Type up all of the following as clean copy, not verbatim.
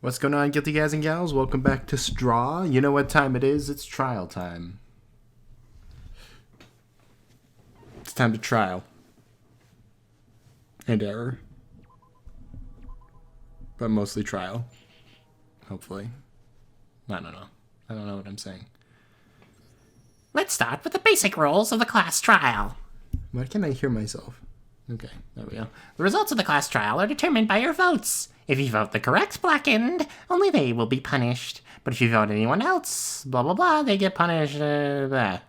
What's going on, guilty guys and gals? Welcome back to Straw. You know what time it is? It's trial time. It's time to trial. And error. But mostly trial. Hopefully. I don't know. I don't know what I'm saying. Let's start with the basic rules of the class trial. Why can't I hear myself? Okay, there we go. The results of the class trial are determined by your votes. If you vote the correct blackened, only they will be punished. But if you vote anyone else, blah blah blah, they get punished, blah.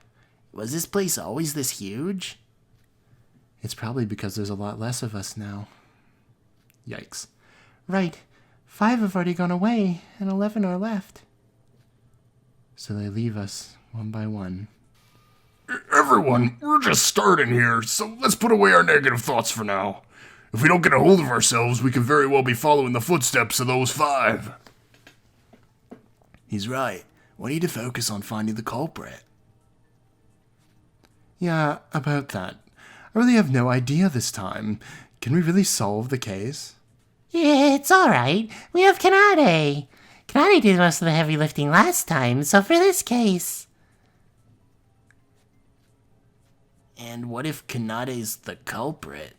Was this place always this huge? It's probably because there's a lot less of us now. Yikes. Right. 5 have already gone away, and 11 are left. So they leave us one by one. Everyone, we're just starting here, so let's put away our negative thoughts for now. If we don't get a hold of ourselves, we could very well be following the footsteps of those 5. He's right. We need to focus on finding the culprit. Yeah, about that. I really have no idea this time. Can we really solve the case? Yeah, it's alright. We have Kanade. Kanade did most of the heavy lifting last time, so for this case... And what if Kanade's the culprit?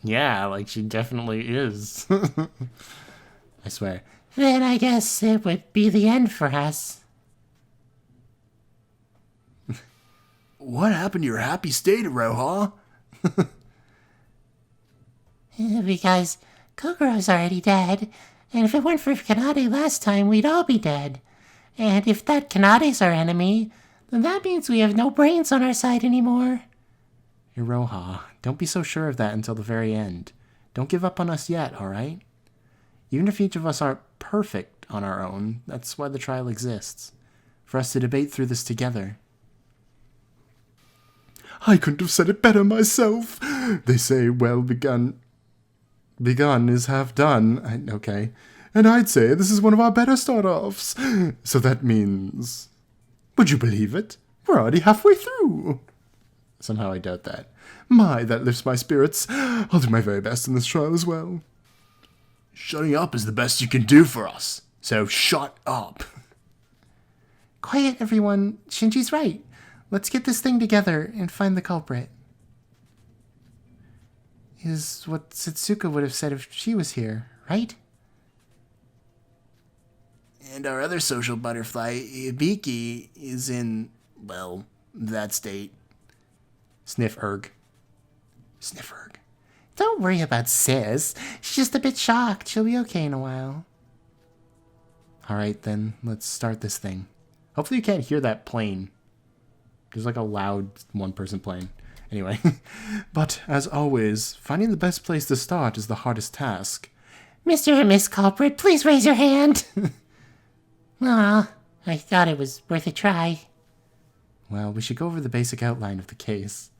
Yeah, like she definitely is. I swear. Then I guess it would be the end for us. What happened to your happy state, Roha? Because Kokoro's already dead, and if it weren't for Kanade last time, we'd all be dead. And if that Kanade's our enemy, then that means we have no brains on our side anymore. Iroha, don't be so sure of that until the very end. Don't give up on us yet, alright? Even if each of us aren't perfect on our own, that's why the trial exists. For us to debate through this together. I couldn't have said it better myself. They say, well begun is half done. Okay. And I'd say this is one of our better start-offs. So that means... Would you believe it? We're already halfway through. Somehow I doubt that. My, that lifts my spirits. I'll do my very best in this trial as well. Shutting up is the best you can do for us. So shut up. Quiet, everyone. Shinji's right. Let's get this thing together and find the culprit. Is what Setsuka would have said if she was here, right? And our other social butterfly, Ibiki, is in, well, that state. Sniff erg. Sniff erg. Don't worry about Sis. She's just a bit shocked. She'll be okay in a while. Alright then, let's start this thing. Hopefully you can't hear that plane. There's like a loud one-person plane. Anyway. But, as always, finding the best place to start is the hardest task. Mr. and Miss Culprit, please raise your hand. Aw, I thought it was worth a try. Well, we should go over the basic outline of the case.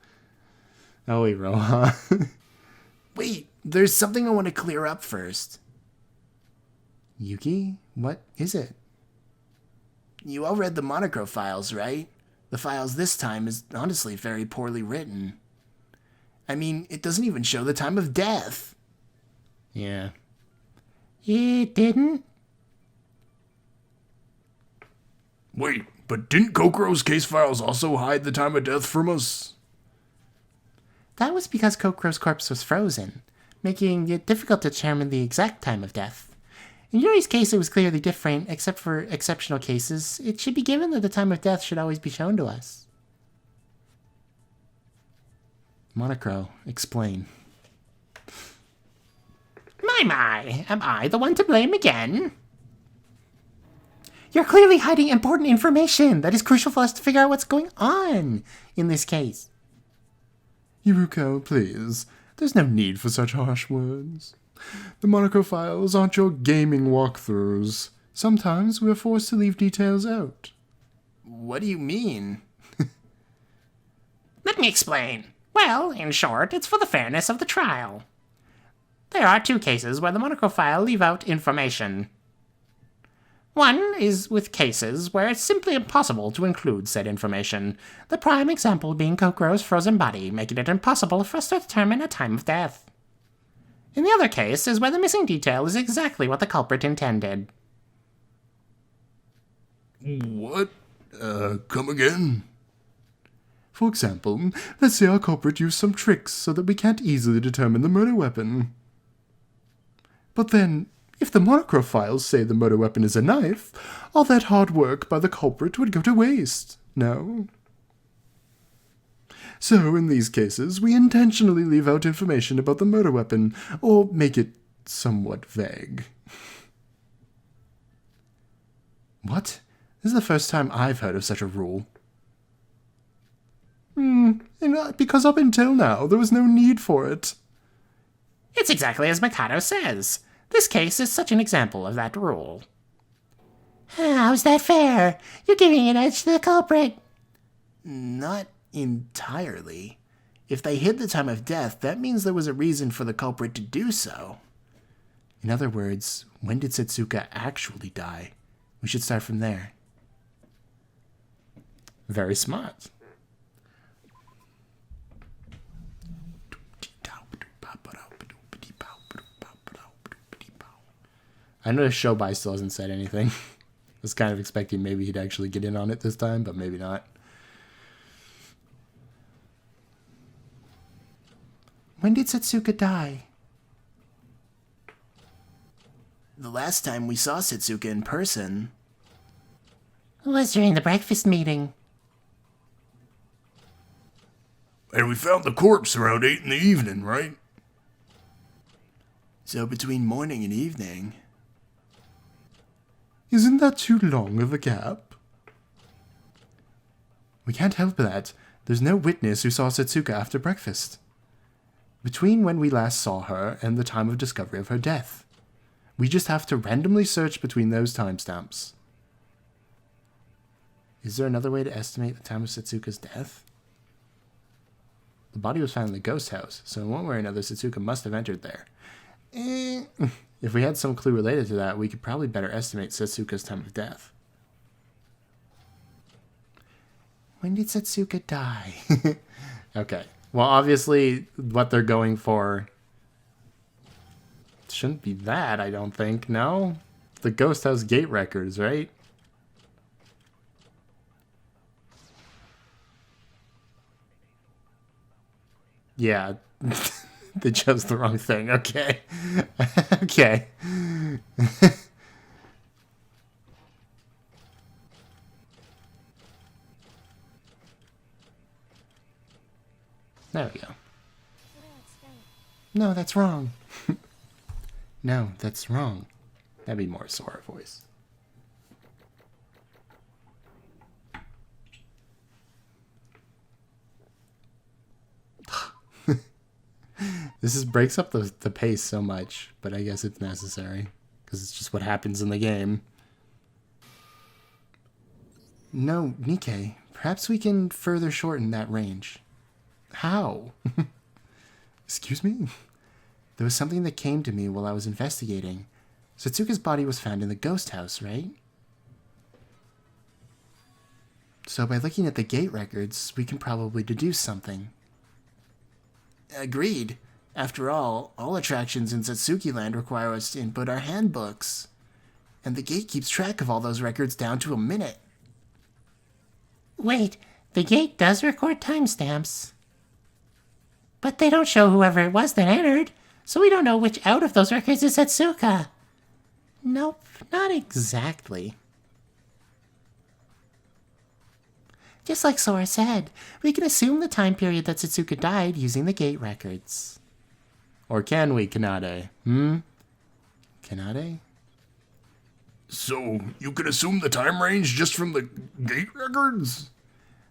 Oh, wait, Roha. Wait, there's something I want to clear up first. Yuki? What is it? You all read the Monocro files, right? The files this time is honestly very poorly written. I mean, it doesn't even show the time of death. Yeah. It didn't? Wait, but didn't Kokoro's case files also hide the time of death from us? That was because Kokoro's corpse was frozen, making it difficult to determine the exact time of death. In Yuri's case, it was clearly different, except for exceptional cases. It should be given that the time of death should always be shown to us. Monocro, explain. My, am I the one to blame again? You're clearly hiding important information that is crucial for us to figure out what's going on in this case. Yuruko, please. There's no need for such harsh words. The Monocro files aren't your gaming walkthroughs. Sometimes we're forced to leave details out. What do you mean? Let me explain. Well, in short, it's for the fairness of the trial. There are 2 cases where the Monocro file leave out information. One is with cases where it's simply impossible to include said information, the prime example being Kokoro's frozen body, making it impossible for us to determine a time of death. In the other case is where the missing detail is exactly what the culprit intended. What? Come again? For example, let's say our culprit used some tricks so that we can't easily determine the murder weapon. But then, if the monocrophiles say the murder weapon is a knife, all that hard work by the culprit would go to waste, no? So, in these cases, we intentionally leave out information about the murder weapon, or make it somewhat vague. What? This is the first time I've heard of such a rule. Because up until now, there was no need for it. It's exactly as Mikado says. This case is such an example of that rule. How's that fair? You're giving an edge to the culprit. Not entirely. If they hid the time of death, that means there was a reason for the culprit to do so. In other words, when did Setsuka actually die? We should start from there. Very smart. I noticed SYOBAI still hasn't said anything. I was kind of expecting maybe he'd actually get in on it this time, but maybe not. When did Setsuka die? The last time we saw Setsuka in person... It was during the breakfast meeting. And we found the corpse around 8 in the evening, right? So between morning and evening... Isn't that too long of a gap? We can't help that. There's no witness who saw Setsuka after breakfast. Between when we last saw her and the time of discovery of her death. We just have to randomly search between those timestamps. Is there another way to estimate the time of Setsuka's death? The body was found in the ghost house, so in one way or another Setsuka must have entered there. If we had some clue related to that, we could probably better estimate Setsuka's time of death. When did Setsuka die? Okay. Well, obviously, what they're going for shouldn't be that, I don't think. No? The ghost house gate records, right? Yeah. They chose the wrong thing. Okay. Okay. There we go. No, that's wrong. No, that's wrong. That'd be more Sora voice. This breaks up the pace so much, but I guess it's necessary, because it's just what happens in the game. No, Nikkei, perhaps we can further shorten that range. How? Excuse me? There was something that came to me while I was investigating. Setsuka's body was found in the ghost house, right? So by looking at the gate records, we can probably deduce something. Agreed. After all attractions in Satsuki Land require us to input our handbooks. And the gate keeps track of all those records down to a minute. Wait, the gate does record timestamps. But they don't show whoever it was that entered, so we don't know which out of those records is Setsuka. Nope, not exactly. Just like Sora said, we can assume the time period that Setsuka died using the gate records. Or can we, Kanade? Kanade? So, you can assume the time range just from the gate records?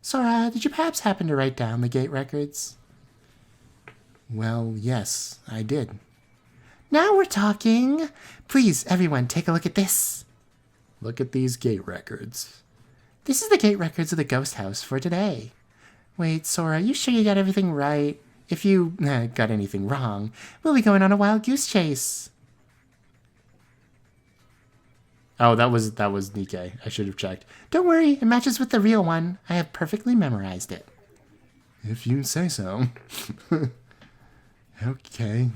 Sora, did you perhaps happen to write down the gate records? Well, yes, I did. Now we're talking. Please, everyone, take a look at this. Look at these gate records. This is the gate records of the ghost house for today. Wait, Sora, you sure you got everything right? If you got anything wrong, we'll be going on a wild goose chase. Oh, that was Nikkei. I should have checked. Don't worry, it matches with the real one. I have perfectly memorized it. If you say so. Okay.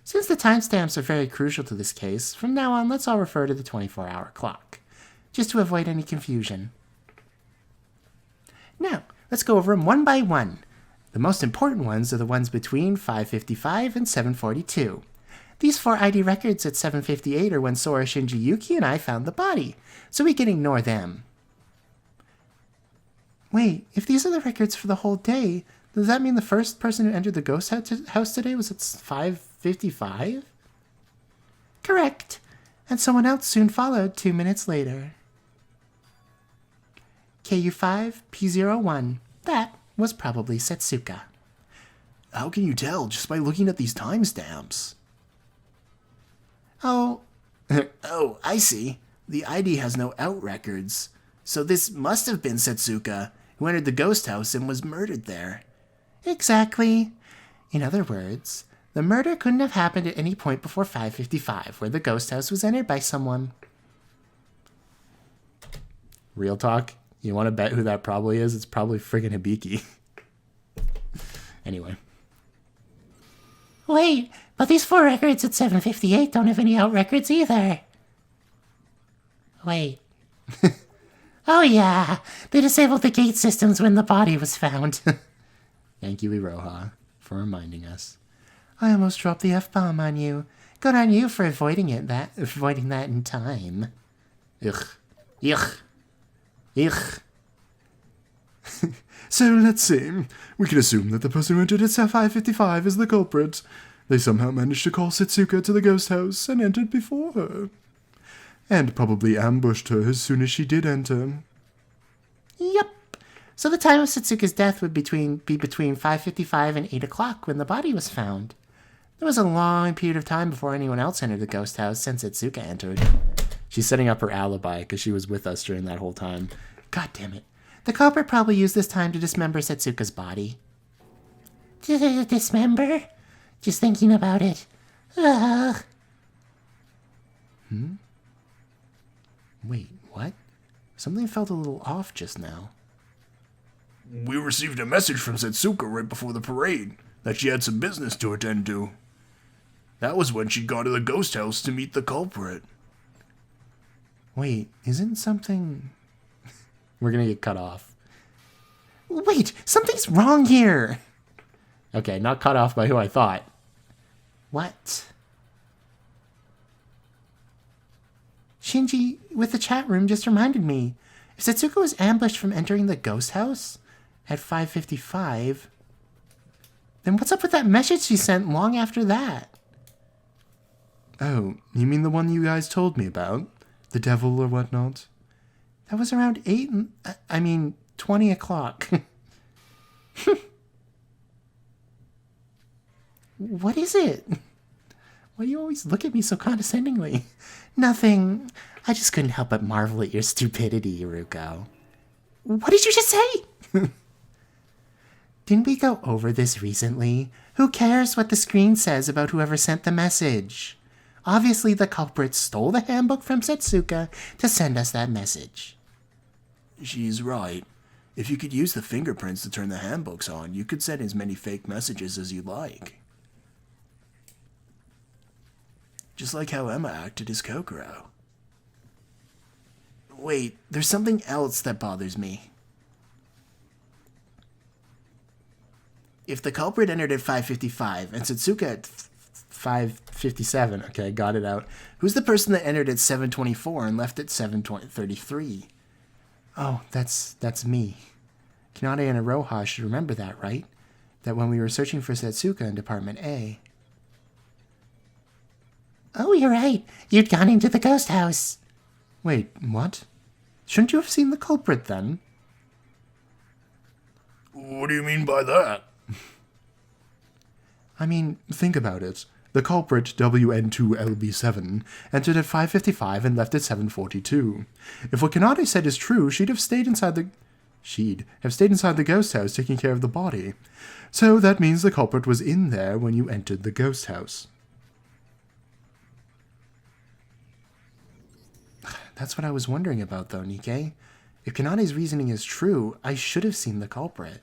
Since the timestamps are very crucial to this case, from now on let's all refer to the 24-hour clock. just to avoid any confusion. Now, let's go over them one by one. The most important ones are the ones between 5:55 and 7:42. These 4 ID records at 7:58 are when Sora, Shinji, Yuki, and I found the body, so we can ignore them. Wait, if these are the records for the whole day, does that mean the first person who entered the ghost house today was at 5:55? Correct. And someone else soon followed 2 minutes later. KU5, P01. That was probably Setsuka. How can you tell just by looking at these timestamps? Oh, Oh, I see. The ID has no out records. So this must have been Setsuka, who entered the ghost house and was murdered there. exactly. In other words, the murder couldn't have happened at any point before 5:55, where the ghost house was entered by someone. Real talk? You want to bet who that probably is? It's probably friggin' Hibiki. Anyway. Wait, but these 4 records at 7:58 don't have any out records either. Wait. Oh yeah, they disabled the gate systems when the body was found. Thank you, Iroha, for reminding us. I almost dropped the F-bomb on you. Good on you for avoiding that in time. Ugh. Ugh. Ugh. So let's see. We can assume that the person who entered at 5:55 is the culprit. They somehow managed to call Setsuka to the ghost house and entered before her. And probably ambushed her as soon as she did enter. Yep. So the time of Setsuka's death would be between 5:55 and 8 o'clock when the body was found. There was a long period of time before anyone else entered the ghost house since Setsuka entered. She's setting up her alibi because she was with us during that whole time. God damn it. The culprit probably used this time to dismember Setsuka's body. Dismember? Just thinking about it. Ugh. Wait, what? Something felt a little off just now. We received a message from Setsuka right before the parade that she had some business to attend to. That was when she'd gone to the ghost house to meet the culprit. Wait, isn't something... We're gonna get cut off. Wait, something's wrong here. Okay, not cut off by who I thought. What? Shinji, with the chat room, just reminded me. If Setsuka was ambushed from entering the ghost house at 5:55, then what's up with that message she sent long after that? Oh, you mean the one you guys told me about? The devil or whatnot? That was around 20 o'clock. What is it? Why do you always look at me so condescendingly? Nothing. I just couldn't help but marvel at your stupidity, Iruko. What did you just say? Didn't we go over this recently? Who cares what the screen says about whoever sent the message? Obviously, the culprit stole the handbook from Setsuka to send us that message. She's right. If you could use the fingerprints to turn the handbooks on, you could send as many fake messages as you like. Just like how Emma acted as Kokoro. Wait, there's something else that bothers me. If the culprit entered at 5:55 and Setsuka at 5:57, okay, got it out. Who's the person that entered at 7:24 and left at 7:33? Oh, that's me. Kinade and Aroha should remember that, right? That when we were searching for Setsuka in Department A. Oh, you're right. You'd gone into the ghost house. Wait, what? Shouldn't you have seen the culprit then? What do you mean by that? I mean, think about it. The culprit, WN2LB7, entered at 5:55 and left at 7:42. If what Kanade said is true, she'd have stayed inside the ghost house taking care of the body. So that means the culprit was in there when you entered the ghost house. That's what I was wondering about, though, Nikkei. If Kanade's reasoning is true, I should have seen the culprit.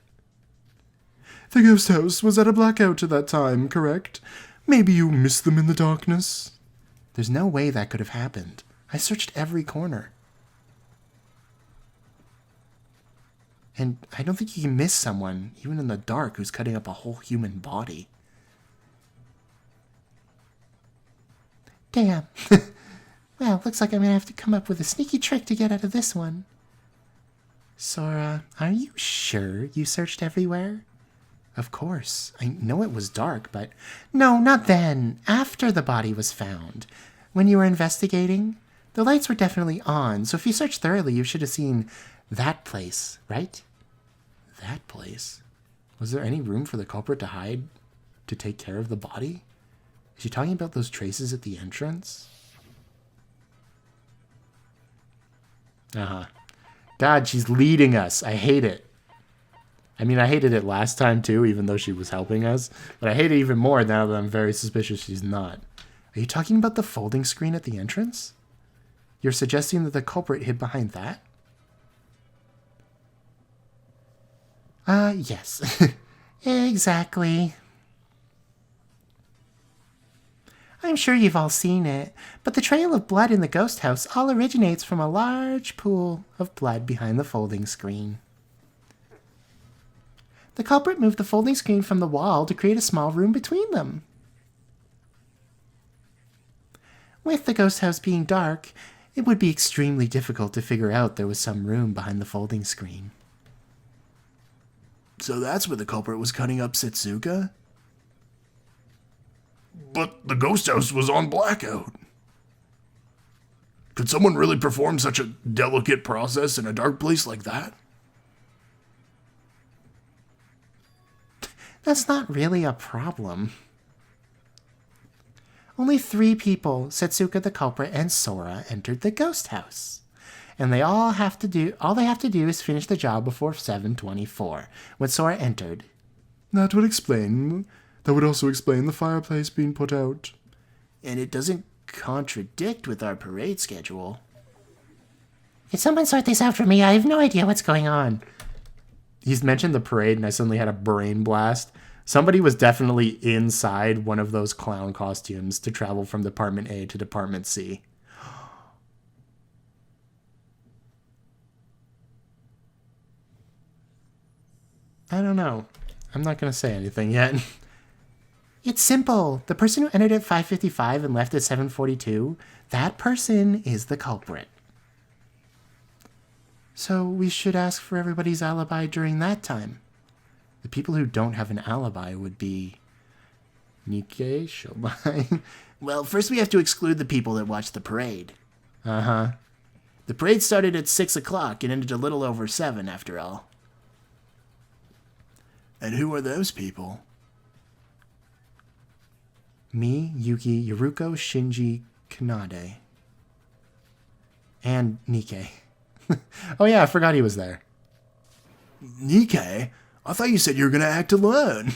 The ghost house was at a blackout at that time, correct? Maybe you missed them in the darkness? There's no way that could have happened. I searched every corner. And I don't think you can miss someone, even in the dark, who's cutting up a whole human body. Damn. Well, looks like I'm gonna have to come up with a sneaky trick to get out of this one. Sora, are you sure you searched everywhere? Of course. I know it was dark, but... No, not then. After the body was found. When you were investigating, the lights were definitely on, so if you searched thoroughly, you should have seen that place, right? That place? Was there any room for the culprit to hide to take care of the body? Is she talking about those traces at the entrance? Uh-huh. God, she's leading us. I hate it. I mean, I hated it last time too, even though she was helping us. But I hate it even more now that I'm very suspicious she's not. Are you talking about the folding screen at the entrance? You're suggesting that the culprit hid behind that? Yes. Exactly. I'm sure you've all seen it, but the trail of blood in the ghost house all originates from a large pool of blood behind the folding screen. The culprit moved the folding screen from the wall to create a small room between them. With the ghost house being dark, it would be extremely difficult to figure out there was some room behind the folding screen. So that's where the culprit was cutting up Setsuka? But the ghost house was on blackout. Could someone really perform such a delicate process in a dark place like that? That's not really a problem. Only 3 people, Setsuka the culprit and Sora, entered the ghost house. And all they have to do is finish the job before 7:24, when Sora entered. That would also explain the fireplace being put out. And it doesn't contradict with our parade schedule. Can someone sort this out for me? I have no idea what's going on. He's mentioned the parade and I suddenly had a brain blast. Somebody was definitely inside one of those clown costumes to travel from Department A to Department C. I don't know. I'm not going to say anything yet. It's simple. The person who entered at 5:55 and left at 7:42, that person is the culprit. So we should ask for everybody's alibi during that time. The people who don't have an alibi would be Nikkei, SYOBAI. Well, first we have to exclude the people that watched the parade. Uh-huh. The parade started at 6 o'clock and ended a little over 7 after all. And who are those people? Me, Yuki, Yoruko, Shinji, Kanade. And Nikkei. Oh yeah, I forgot he was there. Nikkei? I thought you said you were going to act alone.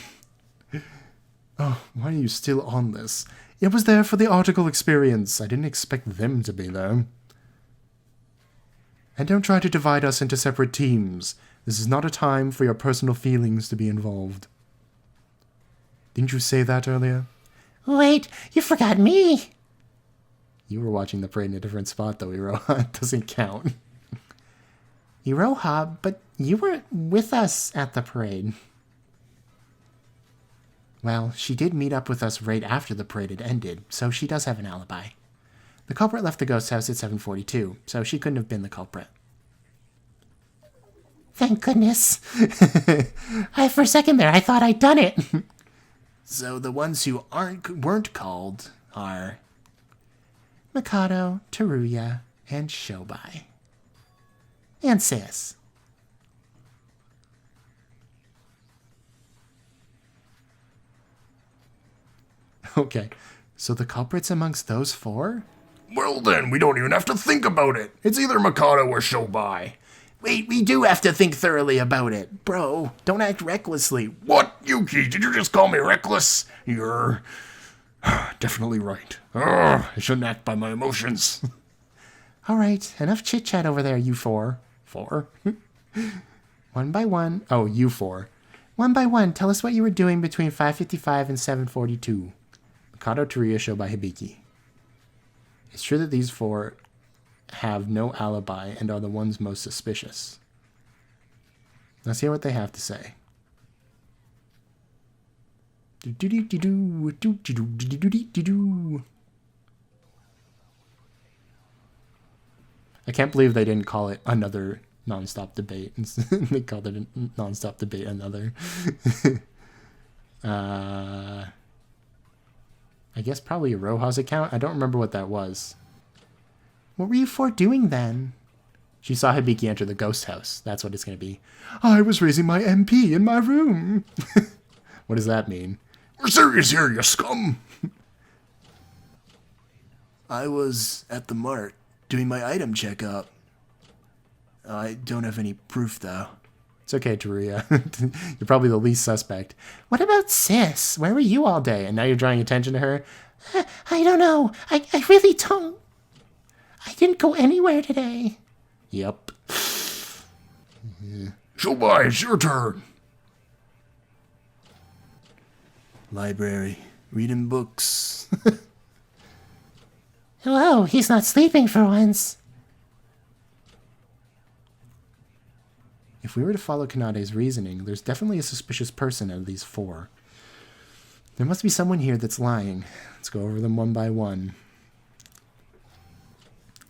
Oh, why are you still on this? It was there for the article experience. I didn't expect them to be there. And don't try to divide us into separate teams. This is not a time for your personal feelings to be involved. Didn't you say that earlier? Wait, you forgot me! You were watching the parade in a different spot, though, Iroha. It doesn't count. Iroha, but you were with us at the parade. Well, she did meet up with us right after the parade had ended, so she does have an alibi. The culprit left the ghost house at 7:42, so she couldn't have been the culprit. Thank goodness. For a second there, I thought I'd done it. So the ones who weren't called are Mikado, Teruya, and SYOBAI. And Sis. Okay, so the culprit's amongst those 4? Well then, we don't even have to think about it. It's either Mikado or SYOBAI. Wait, we do have to think thoroughly about it. Bro, don't act recklessly. What, Yuki? Did you just call me reckless? You're definitely right. I shouldn't act by my emotions. All right, enough chit-chat over there, you 4. 4? One by one. Oh, you 4. One by one, tell us what you were doing between 5:55 and 7:42. Mikado, Teruya, SYOBAI, Hibiki. It's true that these 4 have no alibi and are the ones most suspicious. Let's hear what they have to say. I can't believe they didn't call it another nonstop debate. They called it a nonstop debate another. I guess probably Roja's account. I don't remember what that was. What were you four doing then? She saw Hibiki enter the ghost house. That's what it's going to be. I was raising my MP in my room. What does that mean? We're serious here, you scum. I was at the mart doing my item checkup. I don't have any proof, though. It's okay, Teruya. You're probably the least suspect. What about Sis? Where were you all day? And now you're drawing attention to her? I don't know. I really don't. I didn't go anywhere today. Yep. SYOBAI, it's your turn. Library. Reading books. Oh, he's not sleeping for once. If we were to follow Kanade's reasoning, there's definitely a suspicious person out of these four. There must be someone here that's lying. Let's go over them one by one.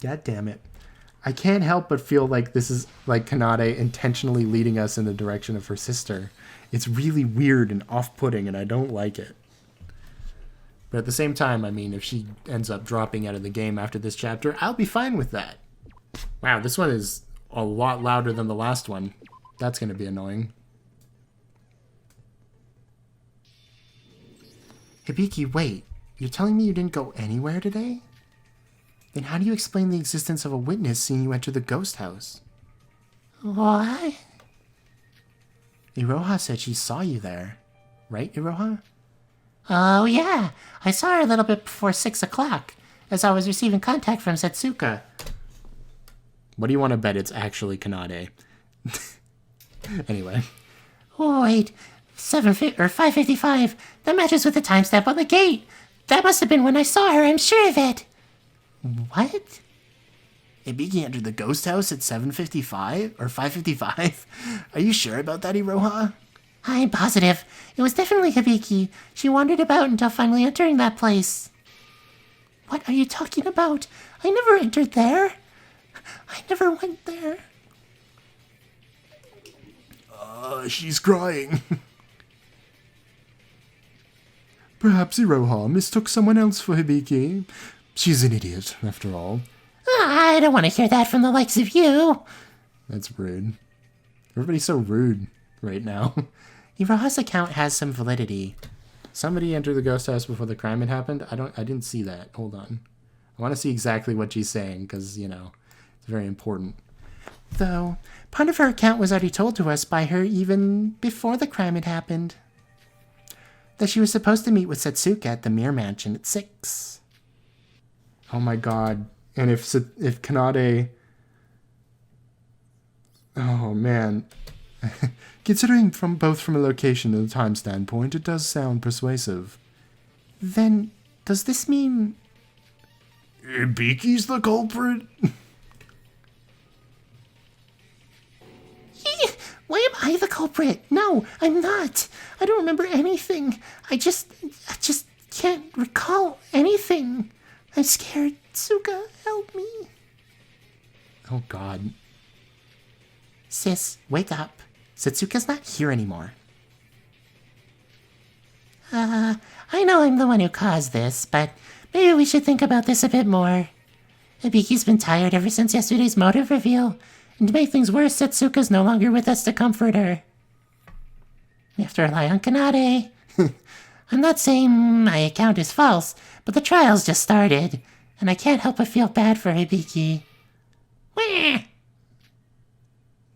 God damn it. I can't help but feel like this is like Kanade intentionally leading us in the direction of her sister. It's really weird and off-putting, and I don't like it. But at the same time, I mean, if she ends up dropping out of the game after this chapter, I'll be fine with that. Wow, this one is a lot louder than the last one. That's going to be annoying. Hibiki, wait. You're telling me you didn't go anywhere today? Then how do you explain the existence of a witness seeing you enter the ghost house? What? Iroha said she saw you there. Right, Iroha? Oh, yeah. I saw her a little bit before 6 o'clock, as I was receiving contact from Setsuka. What do you want to bet it's actually Kanade? Anyway. Oh, wait. 5:55. That matches with the timestamp on the gate. That must have been when I saw her, I'm sure of it. What? Hibiki entered the ghost house at 7:55 or 5:55. Are you sure about that, Iroha? I'm positive. It was definitely Hibiki. She wandered about until finally entering that place. What are you talking about? I never entered there. I never went there. She's crying. Perhaps Iroha mistook someone else for Hibiki. She's an idiot, after all. I don't want to hear that from the likes of you. That's rude. Everybody's so rude right now. Iroha's account has some validity. Somebody entered the ghost house before the crime had happened? I didn't see that. Hold on. I want to see exactly what she's saying, because, you know, it's very important. Though, part of her account was already told to us by her even before the crime had happened. That she was supposed to meet with Setsuka at the Mirror Mansion at 6. Oh my god. And if Kanade... Oh man. Considering from a location and a time standpoint, it does sound persuasive. Then, does this mean... Hibiki's the culprit? Why am I the culprit? No, I'm not. I don't remember anything. I just can't recall anything. I'm scared. Tsuka, help me. Oh god. Sis, wake up. Setsuka's not here anymore. I know I'm the one who caused this, but maybe we should think about this a bit more. Hibiki's been tired ever since yesterday's motive reveal, and to make things worse, Setsuka's no longer with us to comfort her. We have to rely on Kanade. I'm not saying my account is false, but the trial's just started, and I can't help but feel bad for Hibiki. Wah!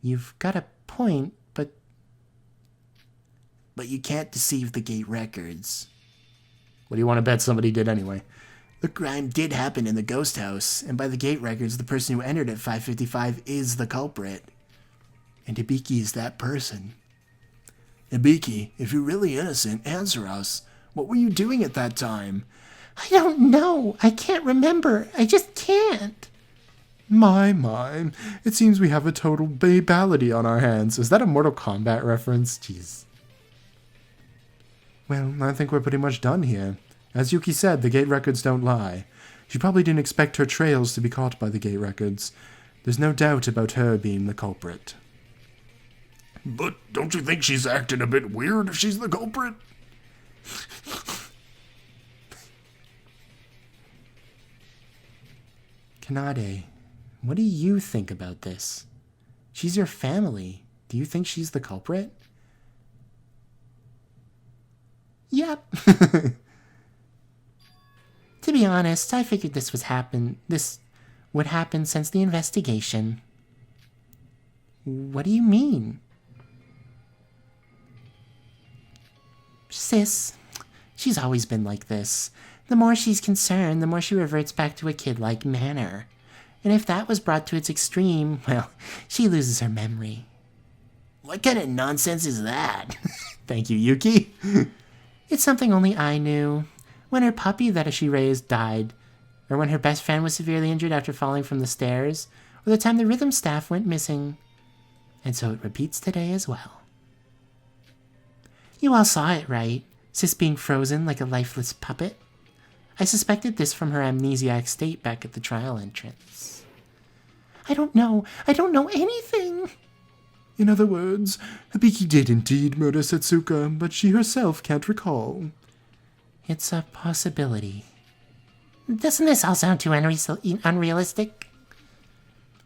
You've got a point, But you can't deceive the gate records. what do you want to bet somebody did anyway? The crime did happen in the ghost house, and by the gate records, the person who entered at 5:55 is the culprit. And Hibiki is that person. Hibiki, if you're really innocent, answer us. What were you doing at that time? I don't know. I can't remember. I just can't. My. It seems we have a total babality on our hands. Is that a Mortal Kombat reference? Jeez. Well, I think we're pretty much done here. As Yuki said, the gate records don't lie. She probably didn't expect her trails to be caught by the gate records. There's no doubt about her being the culprit. But don't you think she's acting a bit weird if she's the culprit? Kanade, what do you think about this? She's your family. Do you think she's the culprit? Yep. To be honest, I figured this would happen since the investigation. What do you mean? Sis, she's always been like this. The more she's concerned, the more she reverts back to a kid-like manner. And if that was brought to its extreme, well, she loses her memory. What kind of nonsense is that? Thank you, Yuki. It's something only I knew. When her puppy that she raised died, or when her best friend was severely injured after falling from the stairs, or the time the rhythm staff went missing. And so it repeats today as well. You all saw it, right? Sis being frozen like a lifeless puppet. I suspected this from her amnesiac state back at the trial entrance. I don't know anything. In other words, Hibiki did indeed murder Setsuka, but she herself can't recall. It's a possibility. Doesn't this all sound too unrealistic?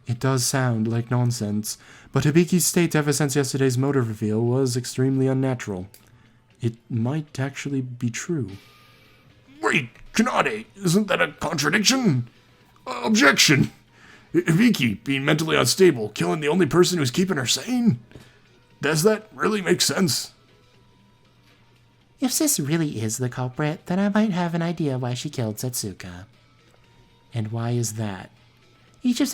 It does sound like nonsense, but Hibiki's state ever since yesterday's motor reveal was extremely unnatural. It might actually be true. Wait, Kanade, isn't that a contradiction? Objection! Hibiki being mentally unstable, killing the only person who's keeping her sane? Does that really make sense? If Sis really is the culprit, then I might have an idea why she killed Setsuka. And why is that? Each of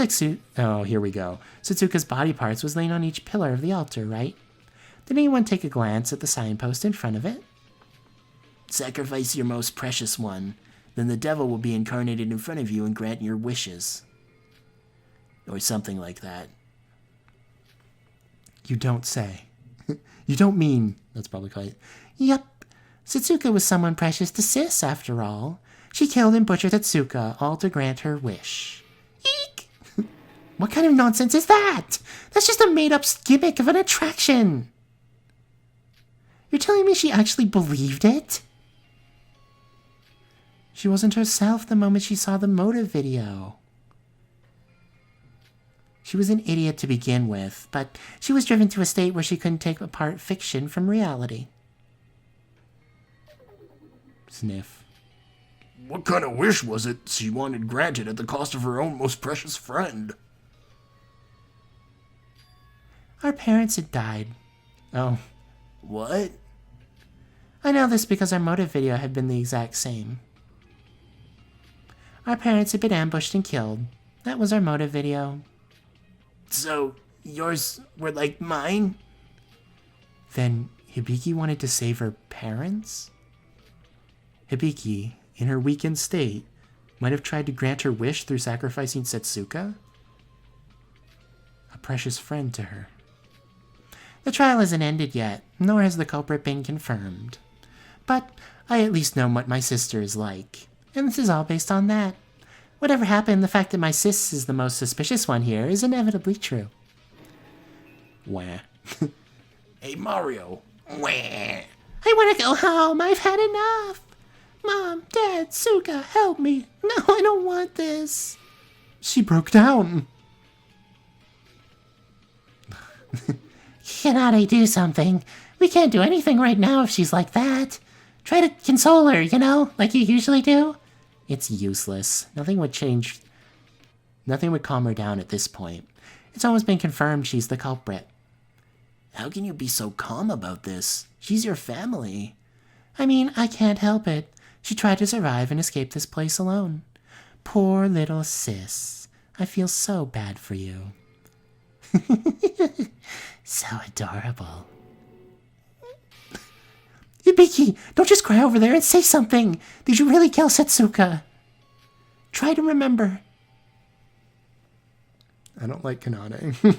here we go. Setsuka's body parts was laying on each pillar of the altar, right? Did anyone take a glance at the signpost in front of it? Sacrifice your most precious one, then the devil will be incarnated in front of you and grant your wishes. Or something like that. You don't say. You don't mean... That's probably quite... Yep. Setsuka was someone precious to Sis, after all. She killed and butchered Tetsuka, all to grant her wish. Eek! What kind of nonsense is that? That's just a made-up gimmick of an attraction. You're telling me she actually believed it? She wasn't herself the moment she saw the motive video. She was an idiot to begin with, but she was driven to a state where she couldn't take apart fiction from reality. Sniff. What kind of wish was it she wanted granted at the cost of her own most precious friend? Our parents had died. Oh. What? I know this because our motive video had been the exact same. Our parents had been ambushed and killed. That was our motive video. So, yours were like mine? Then Hibiki wanted to save her parents? Hibiki, in her weakened state, might have tried to grant her wish through sacrificing Setsuka? A precious friend to her. The trial hasn't ended yet, nor has the culprit been confirmed. But I at least know what my sister is like, and this is all based on that. Whatever happened, the fact that my sis is the most suspicious one here is inevitably true. Wah. Hey, Mario. Wah. I want to go home. I've had enough. Mom, Dad, Suka, help me. No, I don't want this. She broke down. Cannot I do something? We can't do anything right now if she's like that. Try to console her, like you usually do. It's useless. Nothing would change. Nothing would calm her down at this point. It's almost been confirmed she's the culprit. How can you be so calm about this? She's your family. I mean, I can't help it. She tried to survive and escape this place alone. Poor little sis. I feel so bad for you. So adorable. Hibiki, don't just cry over there and say something. Did you really kill Setsuka? Try to remember. I don't like Kanade.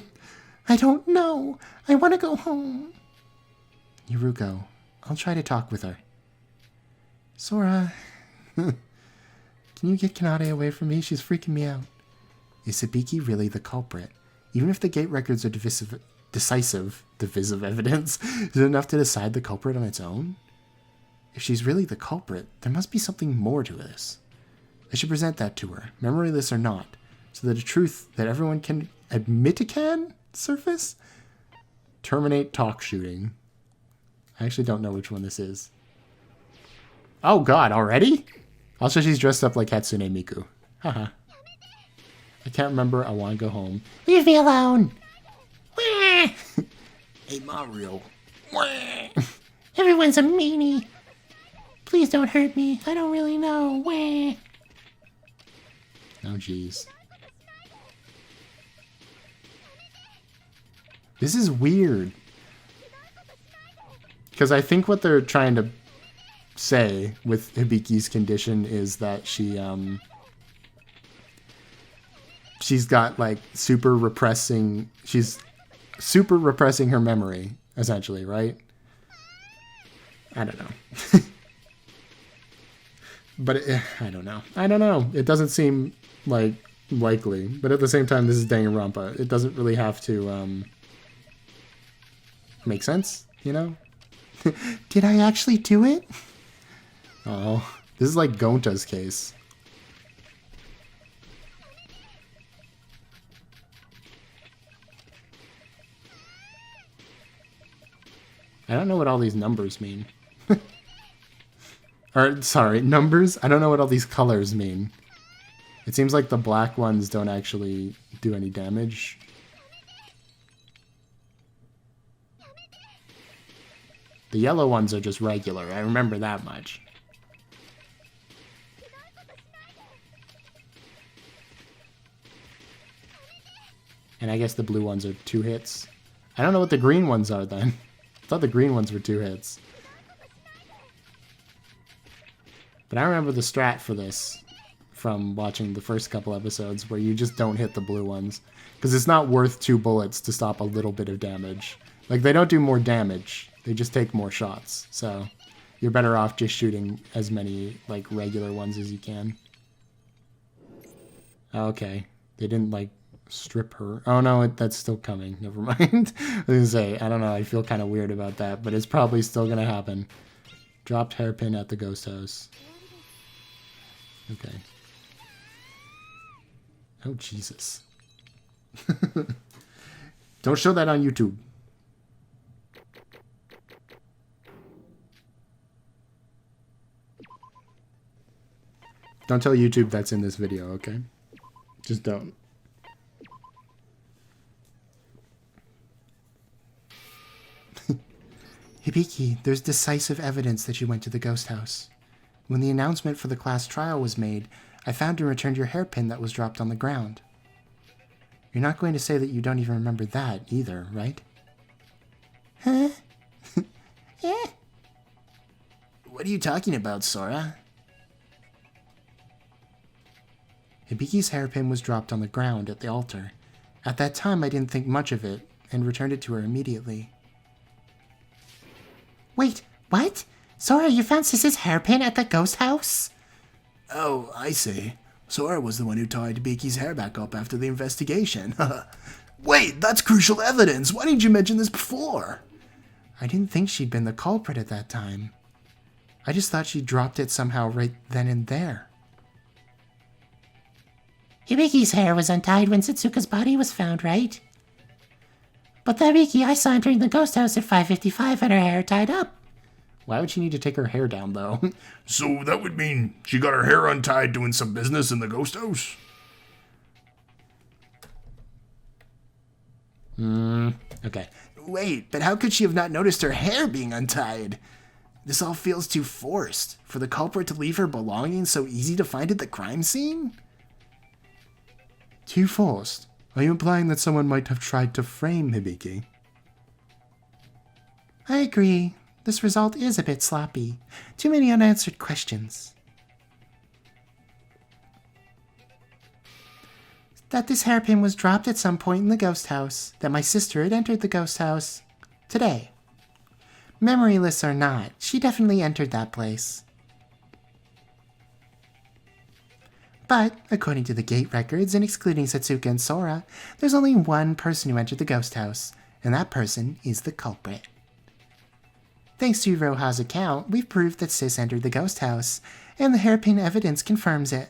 I don't know. I want to go home. Yuruko, I'll try to talk with her. Sora, can you get Kanade away from me? She's freaking me out. Is Hibiki really the culprit? Even if the gate records are divisive evidence, is it enough to decide the culprit on its own? If she's really the culprit, there must be something more to this. I should present that to her, memoryless or not, so that a truth that everyone can admit to can surface? Terminate talk shooting. I actually don't know which one this is. Oh god, already? Also, she's dressed up like Hatsune Miku. Haha. I can't remember. I want to go home. Leave me alone! Hey, Mario. Everyone's a meanie. Please don't hurt me. I don't really know. Oh, jeez. This is weird. Because I think what they're trying to say with Hibiki's condition is that she's got like super repressing her memory, essentially, right? I don't know. But I don't know. It doesn't seem like likely, but at the same time, this is Danganronpa. It doesn't really have to make sense, you know? Did I actually do it? Oh, this is like Gonta's case. I don't know what all these numbers mean. Or, sorry, numbers? I don't know what all these colors mean. It seems like the black ones don't actually do any damage. The yellow ones are just regular. I remember that much. And I guess the blue ones are 2 hits. I don't know what the green ones are then. I thought the green ones were 2 hits. But I remember the strat for this from watching the first couple episodes where you just don't hit the blue ones. Because it's not worth 2 bullets to stop a little bit of damage. Like, they don't do more damage. They just take more shots. So you're better off just shooting as many, like, regular ones as you can. Okay. They didn't, like, strip her. Oh, no, that's still coming. Never mind. I was gonna say, I don't know. I feel kind of weird about that. But it's probably still going to happen. Dropped hairpin at the ghost house. Okay. Oh, Jesus. Don't show that on YouTube. Don't tell YouTube that's in this video, okay? Just don't. Hibiki, there's decisive evidence that you went to the ghost house. When the announcement for the class trial was made, I found and returned your hairpin that was dropped on the ground. You're not going to say that you don't even remember that either, right? Huh? What are you talking about, Sora? Hibiki's hairpin was dropped on the ground at the altar. At that time, I didn't think much of it, and returned it to her immediately. Wait, what? Sora, you found Sis's hairpin at the ghost house? Oh, I see. Sora was the one who tied Hibiki's hair back up after the investigation. Wait, that's crucial evidence. Why didn't you mention this before? I didn't think she'd been the culprit at that time. I just thought she dropped it somehow right then and there. Hibiki's hair was untied when Setsuka's body was found, right? But the Hibiki I saw entering the ghost house at 5:55 had her hair tied up. Why would she need to take her hair down, though? So that would mean she got her hair untied doing some business in the ghost house? Okay. Wait, but how could she have not noticed her hair being untied? This all feels too forced. For the culprit to leave her belongings so easy to find at the crime scene? Too forced? Are you implying that someone might have tried to frame Hibiki? I agree. This result is a bit sloppy. Too many unanswered questions. that this hairpin was dropped at some point in the ghost house, that my sister had entered the ghost house. Today. Memoryless or not, she definitely entered that place. But, according to the gate records and excluding Setsuka and Sora, there's only one person who entered the ghost house, and that person is the culprit. Thanks to Roha's account, we've proved that Sis entered the ghost house, and the hairpin evidence confirms it.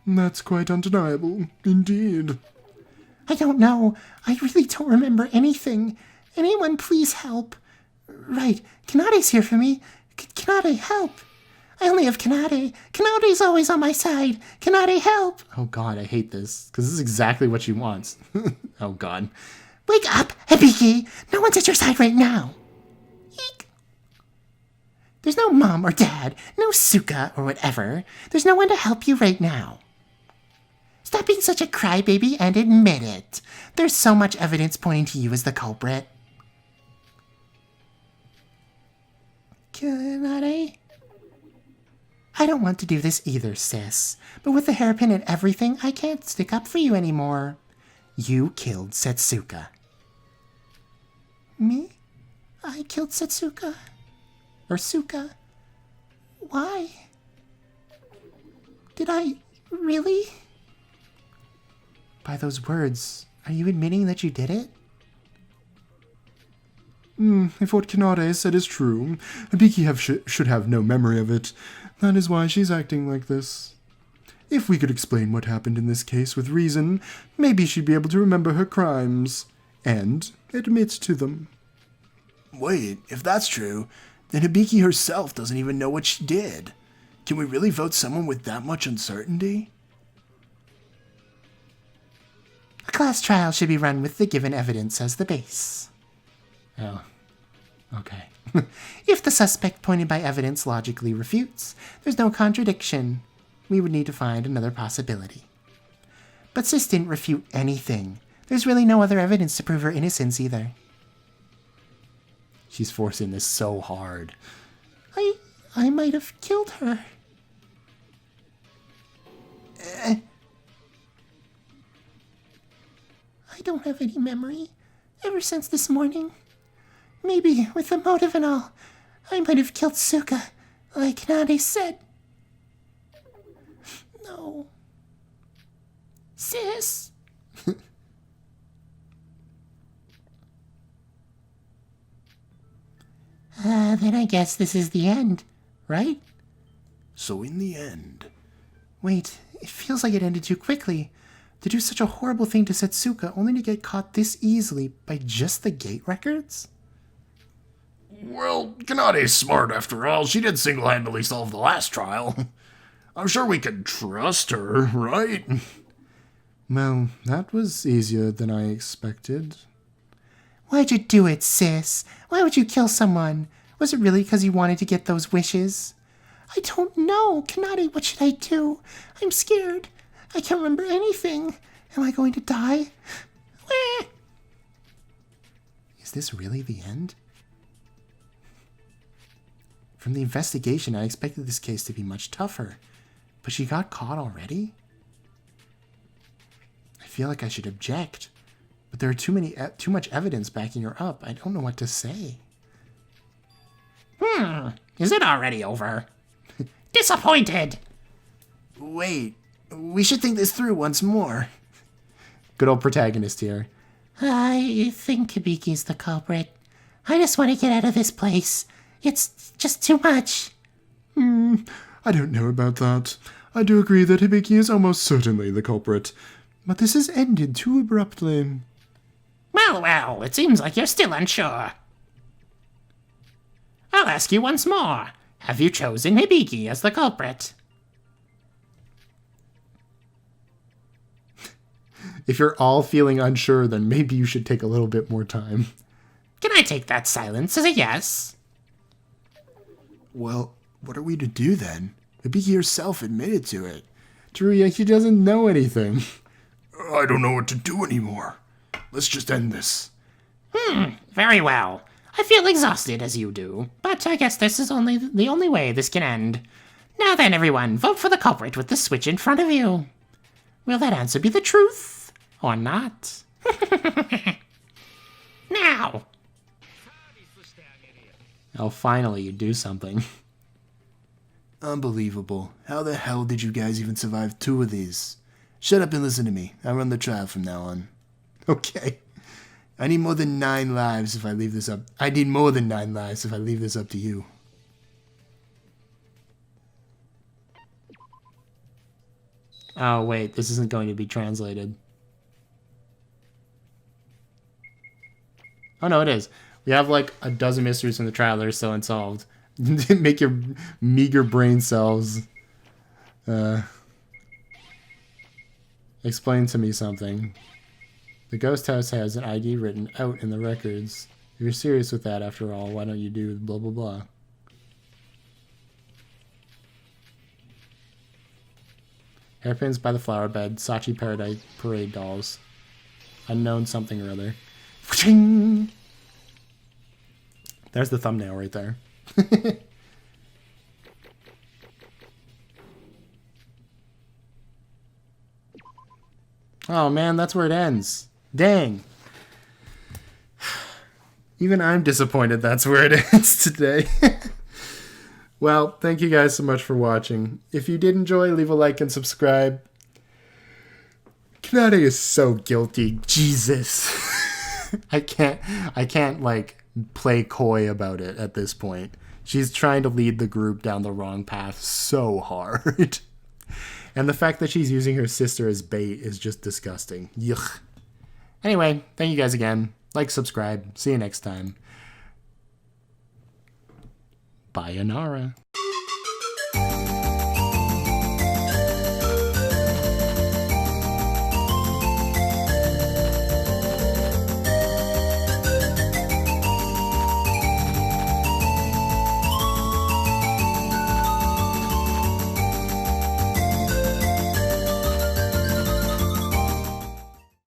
That's quite undeniable, indeed. I don't know. I really don't remember anything. Anyone please help. Right, Kanade's here for me. Kanade, help. I only have Kanade. Kanade's always on my side. Kanade, help. Oh god, I hate this, because this is exactly what she wants. Oh god. Wake up, Hibiki. No one's at your side right now. Eek. There's no mom or dad, no Suka or whatever. There's no one to help you right now. Stop being such a crybaby and admit it. There's so much evidence pointing to you as the culprit. Kanade? I don't want to do this either, sis. But with the hairpin and everything, I can't stick up for you anymore. You killed Setsuka. Me? I killed Setsuka? Or Suka? Why? Did I really? By those words, are you admitting that you did it? If what Kanade said is true, Hibiki should have no memory of it. That is why she's acting like this. If we could explain what happened in this case with reason, maybe she'd be able to remember her crimes, and admit to them. Wait, if that's true, then Hibiki herself doesn't even know what she did. Can we really vote someone with that much uncertainty? A class trial should be run with the given evidence as the base. Oh, okay. If the suspect pointed by evidence logically refutes, there's no contradiction. We would need to find another possibility. But Sis didn't refute anything. There's really no other evidence to prove her innocence either. She's forcing this so hard. I might have killed her. I don't have any memory ever since this morning. Maybe with the motive and all, I might have killed Suka, like Kanade said. No. Sis. Then I guess this is the end, right? So in the end... Wait, it feels like it ended too quickly. To do such a horrible thing to Setsuka only to get caught this easily by just the gate records? Well, Kanade's smart after all. She did single-handedly solve the last trial. I'm sure we can trust her, right? Well, that was easier than I expected. Why'd you do it, sis? Why would you kill someone? Was it really because you wanted to get those wishes? I don't know. Kanade, what should I do? I'm scared. I can't remember anything. Am I going to die? Is this really the end? From the investigation, I expected this case to be much tougher. But she got caught already? I feel like I should object. But there are too much evidence backing her up. I don't know what to say. Is it already over? Disappointed! Wait, we should think this through once more. Good old protagonist here. I think Hibiki's the culprit. I just want to get out of this place. It's just too much. I don't know about that. I do agree that Hibiki is almost certainly the culprit. But this has ended too abruptly. Well, it seems like you're still unsure. I'll ask you once more. Have you chosen Hibiki as the culprit? If you're all feeling unsure, then maybe you should take a little bit more time. Can I take that silence as a yes? Well, what are we to do then? Hibiki herself admitted to it. Teruya, she doesn't know anything. I don't know what to do anymore. Let's just end this. Very well. I feel exhausted as you do, but I guess this is the only way this can end. Now then, everyone, vote for the culprit with the switch in front of you. Will that answer be the truth or not? Now! Oh, finally, you do something. Unbelievable. How the hell did you guys even survive 2 of these? Shut up and listen to me. I run the trial from now on. Okay. I need more than 9 lives if I leave this up. I need more than 9 lives if I leave this up to you. Oh, wait, this isn't going to be translated. Oh, no, it is. We have like a dozen mysteries from the trial that are still unsolved. Make your meager brain cells explain to me something. The ghost house has an ID written out in the records. If you're serious with that, after all, why don't you do blah, blah, blah? Hairpins by the flower bed, Sachi Paradise Parade dolls. Unknown something or other. There's the thumbnail right there. Oh man, that's where it ends. Dang. Even I'm disappointed that's where it ends today. Well, thank you guys so much for watching. If you did enjoy, leave a like and subscribe. Kanade is so guilty. Jesus. I can't like play coy about it at this point. She's trying to lead the group down the wrong path so hard. And the fact that she's using her sister as bait is just disgusting. Yuck. Anyway, thank you guys again. Like, subscribe. See you next time. Bye, Anara.